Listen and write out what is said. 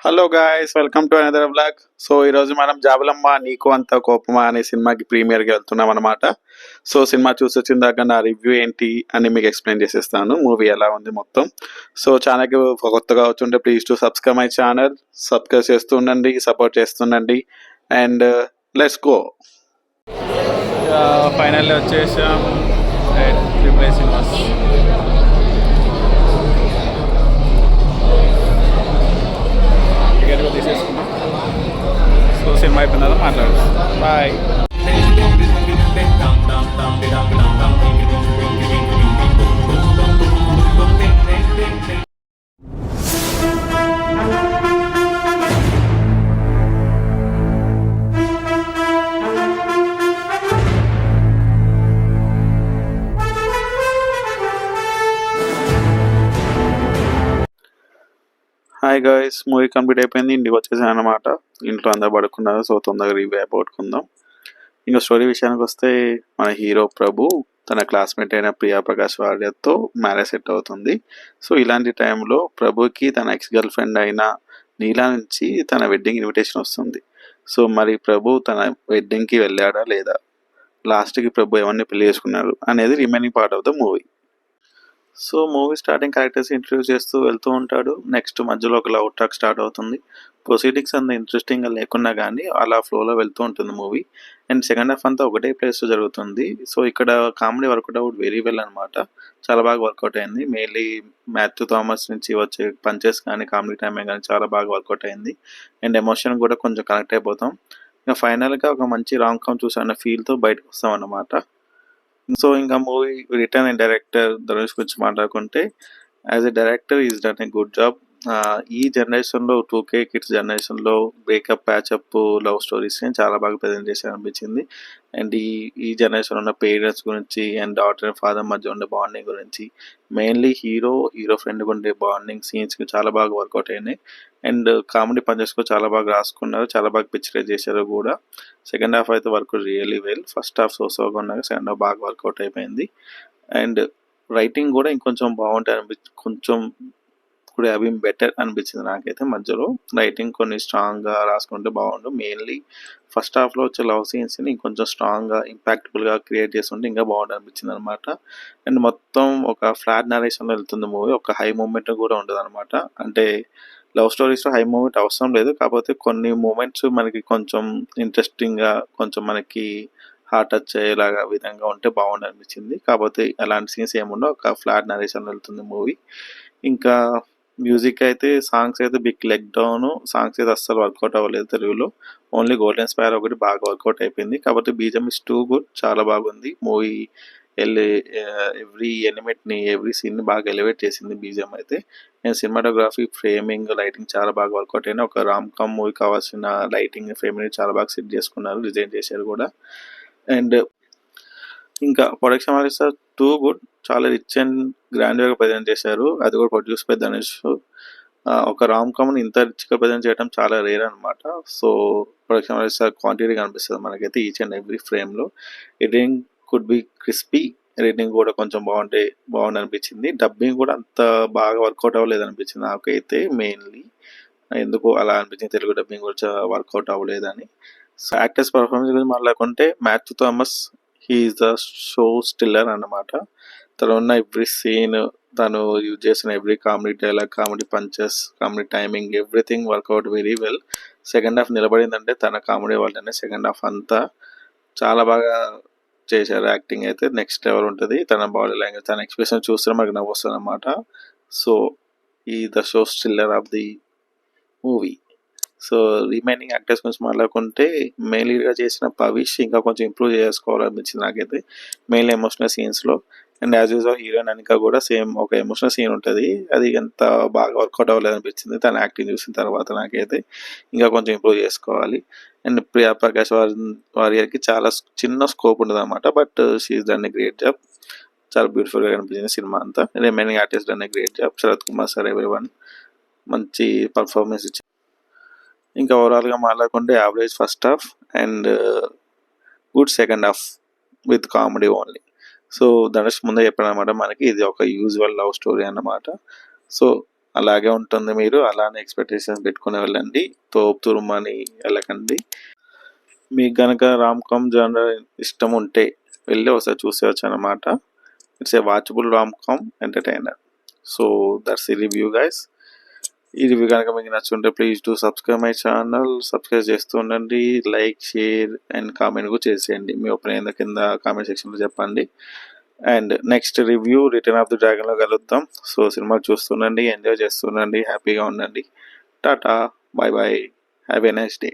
Hello guys, welcome to another vlog. So ఈరోజు మనం జాబలమ్మ నీకు అంత కోపమా అనే సినిమాకి ప్రీమియర్కి వెళ్తున్నాం అనమాట. సో సినిమా చూసి వచ్చిన దాకా నా రివ్యూ ఏంటి అని మీకు ఎక్స్ప్లెయిన్ చేసేస్తాను. మూవీ ఎలా ఉంది మొత్తం. సో ఛానల్కి కొత్తగా వచ్చుంటే please to subscribe my channel. Subscribe చేస్తూ ఉండండి, సపోర్ట్ చేస్తుండండి. And let's go. ఫైనల్లీ వచ్చేసాం ట్రిపుల్ ఏ సినిమాస్. టికెట్ తీసేసుకున్నాం. సో సినిమా అయిపోయిన తర్వాత మాట్లాడదాం. Bye. Hi guys, movie complete అయిపోయింది. ఇంటికి వచ్చేసాను అనమాట. ఇంట్లో అందరు పడుకున్నారు. సో తొందరగా రివ్యూ అయిపోట్టుకుందాం. ఇంకా స్టోరీ విషయానికి వస్తే, మన హీరో ప్రభు తన క్లాస్మేట్ అయిన ప్రియా ప్రకాష్ వార్యతో మ్యారేజ్ సెట్ అవుతుంది. సో ఇలాంటి టైంలో ప్రభుకి తన ఎక్స్ గర్ల్ ఫ్రెండ్ అయిన నీలా నుంచి తన వెడ్డింగ్ ఇన్విటేషన్ వస్తుంది. సో మరి ప్రభు తన వెడ్డింగ్కి వెళ్ళాడా లేదా, లాస్ట్కి ప్రభు ఎవరిని పెళ్లి చేసుకున్నారు అనేది remaining part of the movie. So movie starting characters introduce చేస్తూ వెళ్తూ ఉంటాడు. నెక్స్ట్ మధ్యలో ఒక లవ్ ట్రాక్ స్టార్ట్ అవుతుంది. ప్రొసీడింగ్స్ అంత ఇంట్రెస్టింగ్గా లేకున్నా కానీ అలా ఫ్లోలో వెళ్తూ ఉంటుంది మూవీ. అండ్ సెకండ్ హాఫ్ అంతా ఒకటే ప్లేస్లో జరుగుతుంది. సో ఇక్కడ comedy work out out very well అనమాట. చాలా బాగా వర్కౌట్ అయింది. మెయిన్లీ మాథ్యూ థామస్ నుంచి వచ్చే పంచెస్ కానీ కామెడీ టైమింగ్ కానీ చాలా బాగా వర్కౌట్ అయింది. అండ్ ఎమోషన్ కూడా కొంచెం కనెక్ట్ అయిపోతాం. ఇంకా ఫైనల్గా ఒక మంచి రాంగ్ కామ్ చూసాన్న ఫీల్తో బయటకు వస్తాం అన్నమాట. సో ఇంకా movie return and director Dhanush గురించి మాట్లాడుకుంటే, as a director is done a good job. ఈ జనరేషన్లో 2K కిడ్స్ జనరేషన్లో బ్రేకప్, ప్యాచప్ లవ్ స్టోరీస్ని చాలా బాగా ప్రజెంట్ చేశారు అనిపించింది. అండ్ ఈ జనరేషన్లో ఉన్న పేరెంట్స్ గురించి అండ్ డాటర్ అండ్ ఫాదర్ మధ్య ఉండే బాండింగ్ గురించి, మెయిన్లీ హీరో ఫ్రెండ్ ఉండే బాండింగ్ సీన్స్కి చాలా బాగా వర్కౌట్ అయినాయి. అండ్ కామెడీ పంచెస్ కూడా చాలా బాగా రాసుకున్నారు, చాలా బాగా పిక్చరైజ్ చేశారు కూడా. సెకండ్ హాఫ్ అయితే work really well. First half సోగా ఉన్నాక సెకండ్ హాఫ్ బాగా వర్కౌట్ అయిపోయింది. అండ్ రైటింగ్ కూడా ఇంకొంచెం బాగుంటాయి కొంచెం కూడా అవి బెటర్ అనిపించింది నాకైతే. మధ్యలో రైటింగ్ కొన్ని స్ట్రాంగ్గా రాసుకుంటే బాగుండు. మెయిన్లీ ఫస్ట్ హాఫ్లో వచ్చే లవ్ సీన్స్ని ఇంకొంచెం స్ట్రాంగ్గా ఇంపాక్ట్ఫుల్గా క్రియేట్ చేస్తుంటే ఇంకా బాగుండు అనిపించింది అనమాట. అండ్ మొత్తం ఒక ఫ్లాట్ నరేషన్లో వెళ్తుంది మూవీ. ఒక హై మూమెంట్ కూడా ఉండదు అనమాట. అంటే లవ్ స్టోరీస్లో హై మూమెంట్ అవసరం లేదు, కాకపోతే కొన్ని మూమెంట్స్ మనకి కొంచెం ఇంట్రెస్టింగ్గా, కొంచెం మనకి హార్ట్ టచ్ అయ్యేలాగా విధంగా ఉంటే బాగుండు అనిపించింది. కాకపోతే అలాంటి సీన్స్ ఏముండో ఒక ఫ్లాట్ నరేషన్ వెళ్తుంది మూవీ. ఇంకా మ్యూజిక్ అయితే, సాంగ్స్ అయితే బిగ్ లెగ్ డౌన్. సాంగ్స్ అయితే అస్సలు వర్కౌట్ అవ్వలేదు తెలుగులో. ఓన్లీ గోల్డెన్ స్పైర్ ఒకటి బాగా వర్కౌట్ అయిపోయింది. కాకపోతే బీజం ఇస్ టూ గుడ్, చాలా బాగుంది మూవీ. ఎవ్రీ ఎలిమెంట్ని, ఎవ్రీ సీన్ని బాగా ఎలివేట్ చేసింది బీజం అయితే. అండ్ సినిమాటోగ్రఫీ, ఫ్రేమింగ్, లైటింగ్ చాలా బాగా వర్కౌట్ అయినా. ఒక రామ్ కామ్ మూవీ కావాల్సిన లైటింగ్, ఫ్రేమింగ్ చాలా బాగా సెట్ చేసుకున్నారు, డిజైన్ చేశారు కూడా. అండ్ ఇంకా production values are too good. చాలా రిచ్ అండ్ గ్రాండ్గా ప్రజెంట్ చేశారు. అది కూడా ప్రొడ్యూస్ బై ధనుష్. ఒక రామ్ కామ్ని ఇంత రిచ్గా ప్రజెంట్ చేయడం చాలా రేర్ అనమాట. సో ప్రొడక్షన్ వాల్యూస్ క్వాంటిటీ కనిపిస్తుంది మనకైతే ఈచ్ అండ్ ఎవ్రీ ఫ్రేమ్లో. Editing could be crispy. Editing కూడా కొంచెం బాగుంది అనిపించింది. డబ్బింగ్ కూడా అంత బాగా వర్కౌట్ అవ్వలేదు అనిపించింది నాకైతే. మెయిన్లీ ఎందుకు అలా అనిపించింది, తెలుగు డబ్బింగ్ కూడా వర్కౌట్ అవ్వలేదని. సో యాక్టర్స్ పర్ఫార్మెన్స్ గురించి మాట్లాడుకుంటే, Mathew Thomas he's the show stealer అన్నమాట. తను ఉన్న ఎవ్రీ సీన్, తను యూజ్ చేసిన every comedy dialogue, comedy punches, comedy timing, everything work out very well. Second half నిలబడిందంటే తన కామెడీ వల్లనే. సెకండ్ హాఫ్ అంతా చాలా బాగా చేశారు. యాక్టింగ్ అయితే నెక్స్ట్ లెవెల్ ఉంటుంది. తన బాడీ లాంగ్వేజ్, తన ఎక్స్ప్రెషన్ చూస్తే మనకు నవ్వు వస్తుంది అనమాట. సో ఈ the show Stiller of the movie. So remaining actors గురించి మాట్లాడుకుంటే, మెయిన్ లీడ్గా చేసిన పవిష్ ఇంకా కొంచెం ఇంప్రూవ్ చేసుకోవాలనిపించింది నాకైతే, మెయిన్ ఎమోషనల్ సీన్స్లో. And as usual heroine Anikha కూడా సేమ్ ఒక ఎమోషనల్ సీన్ ఉంటుంది, అది ఎంత బాగా వర్కౌట్ అవ్వలేదు అనిపించింది తన యాక్టింగ్ చూసిన తర్వాత నాకైతే. ఇంకా కొంచెం ఇంప్రూవ్ చేసుకోవాలి. అండ్ ప్రియా ప్రకాష్ వారియర్కి చాలా చిన్న స్కోప్ ఉంటుంది అనమాట, but she's done a great job. చాలా బ్యూటిఫుల్గా కనిపించింది సినిమా అంతా. Remaining artist done a great job. Sarath Kumar sir, everyone మంచి పర్ఫార్మెన్స్ ఇచ్చారు. ఇంకా ఓవరాల్గా మాట్లాడుకుంటే, average first half and good second half with comedy only. So Dhanush ముందే చెప్పాడు అనమాట మనకి, ఇది ఒక యూజువల్ లవ్ స్టోరీ అన్నమాట. సో అలాగే ఉంటుంది. మీరు అలానే ఎక్స్పెక్టేషన్స్ పెట్టుకుని వెళ్ళండి, తోపుతురుమని వెళ్ళకండి. మీకు గనక రామ్ కామ్ జనరల్ ఇష్టం ఉంటే వెళ్ళి ఒకసారి చూసేవచ్చు అనమాట. It's a watchable rom com entertainer. So that's the review guys. ఈ రివ్యూ కనుక మీకు నచ్చుంటే please do subscribe my channel. Subscribe చేస్తూ ఉండండి, లైక్, షేర్ అండ్ కామెంట్ కూడా చేసేయండి. మీ ఒపీనియన్ కింద కామెంట్ సెక్షన్లో చెప్పండి. And next review return of the డ్రాగన్లో కలుద్దాం. సో సినిమా చూస్తుండండి, ఎంజాయ్ చేస్తుండండి, హ్యాపీగా ఉండండి. Tata, bye bye, have a nice day.